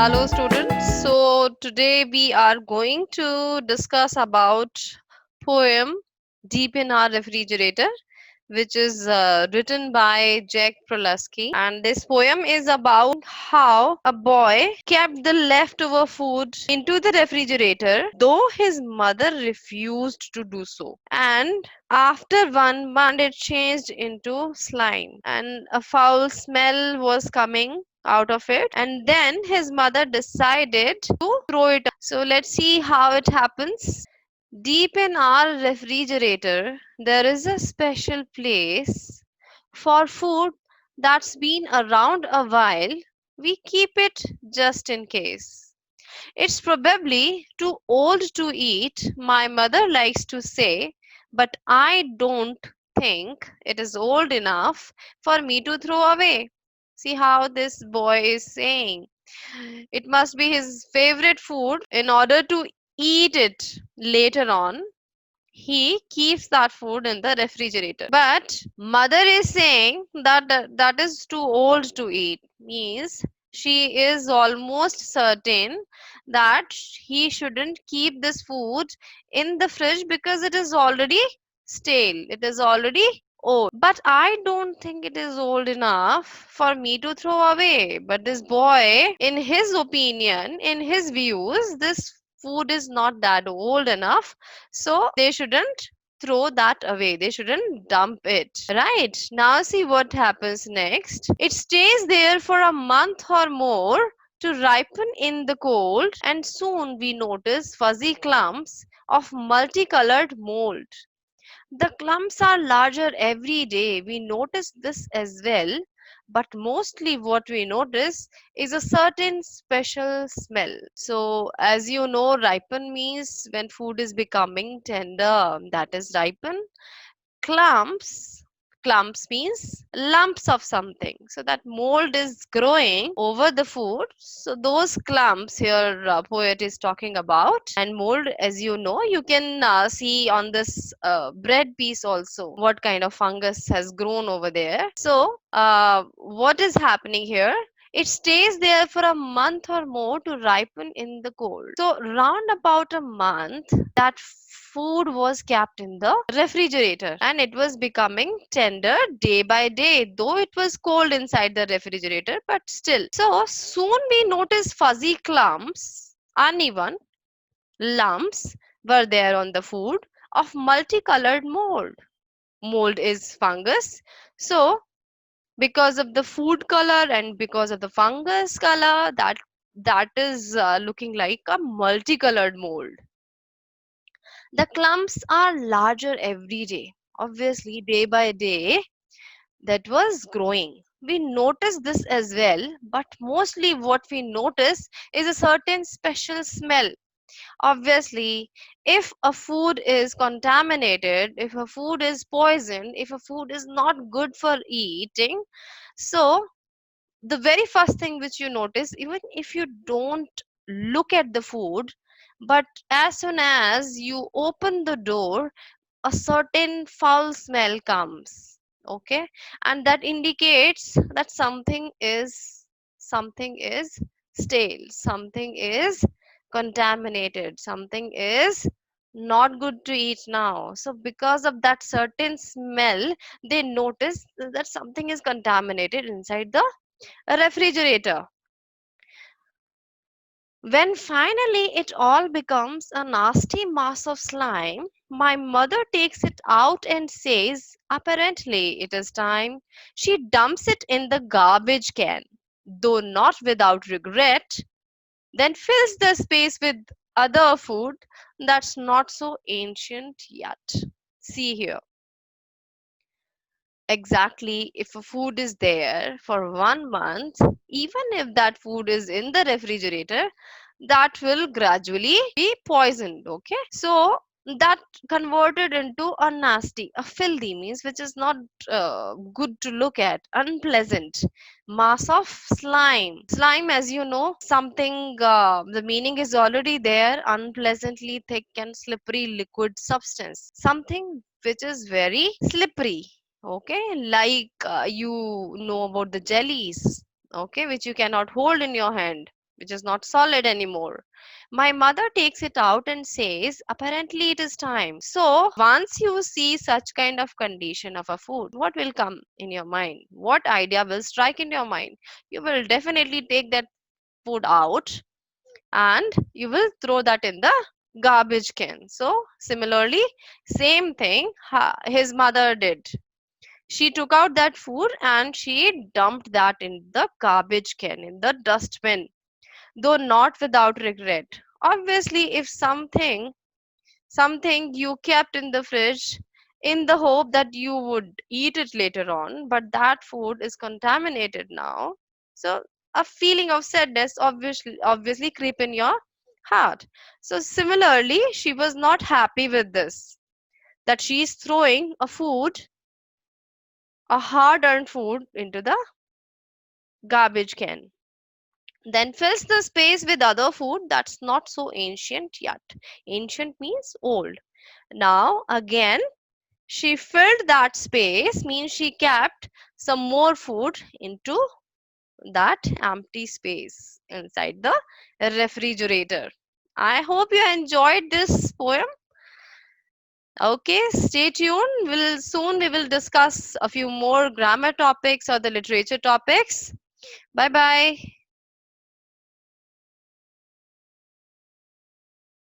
Hello students. So today we are going to discuss about poem Deep in Our Refrigerator, which is written by Jack Prolaski, and this poem is about how a boy kept the leftover food into the refrigerator though his mother refused to do so, and after 1 month it changed into slime and a foul smell was coming out of it, and then his mother decided to throw it. So let's see how it happens. Deep in our refrigerator, there is a special place for food that's been around a while. We keep it just in case. It's probably too old to eat, my mother likes to say, but I don't think it is old enough for me to throw away. See how this boy is saying. It must be his favorite food. In order to eat it later on, he keeps that food in the refrigerator. But mother is saying that is too old to eat. Means she is almost certain that he shouldn't keep this food in the fridge because it is already stale. It is already old. But I don't think it is old enough for me to throw away. But this boy, in his opinion, in his views, this food is not that old enough, so they shouldn't throw that away. They shouldn't dump it. Right. Now see what happens next. It stays there for a month or more to ripen in the cold, and soon we notice fuzzy clumps of multicolored mold. The clumps are larger every day. We notice this as well, but mostly what we notice is a certain special smell. So, as you know, ripen means when food is becoming tender, that is ripen. Clumps means lumps of something, so that mold is growing over the food. So those clumps here, poet is talking about. And mold, as you know, you can see on this bread piece also what kind of fungus has grown over there. So what is happening here, it stays there for a month or more to ripen in the cold. So round about a month, that food was kept in the refrigerator and it was becoming tender day by day, though it was cold inside the refrigerator, but still. So soon we noticed fuzzy clumps, uneven lumps were there on the food of multicolored mold. Mold is fungus. So because of the food color and because of the fungus color, that is looking like a multicolored mold. The clumps are larger every day. Obviously, day by day, that was growing. We notice this as well, but mostly what we notice is a certain special smell. Obviously, if a food is contaminated, if a food is poisoned, if a food is not good for eating, so the very first thing which you notice, even if you don't look at the food, but as soon as you open the door, a certain foul smell comes. Okay, and that indicates that something is stale, something is contaminated, something is not good to eat now. So because of that certain smell, they notice that something is contaminated inside the refrigerator. When finally it all becomes a nasty mass of slime, my mother takes it out and says, apparently it is time. She dumps it in the garbage can, though not without regret, then fills the space with other food that's not so ancient yet. See here. Exactly, if a food is there for 1 month, even if that food is in the refrigerator, that will gradually be poisoned. Okay, so that converted into a nasty, a filthy, means which is not good to look at, unpleasant mass of slime. Slime, as you know, something, the meaning is already there, unpleasantly thick and slippery liquid substance, something which is very slippery. Okay, like you know about the jellies, okay, which you cannot hold in your hand. which is not solid anymore. My mother takes it out and says, apparently it is time. So, once you see such kind of condition of a food, what will come in your mind? What idea will strike in your mind? You will definitely take that food out and you will throw that in the garbage can. So, similarly, same thing his mother did. She took out that food and she dumped that in the garbage can, in the dustbin, though not without regret. Obviously, if something you kept in the fridge in the hope that you would eat it later on, but that food is contaminated now. So a feeling of sadness obviously creep in your heart. So similarly, she was not happy with this, that she is throwing a hard earned food into the garbage can, then fills the space with other food that's not so ancient yet. Ancient means old. Now again, she filled that space, means she kept some more food into that empty space inside the refrigerator. I hope you enjoyed this poem. Okay, stay tuned. We will discuss a few more grammar topics or the literature topics. Bye bye.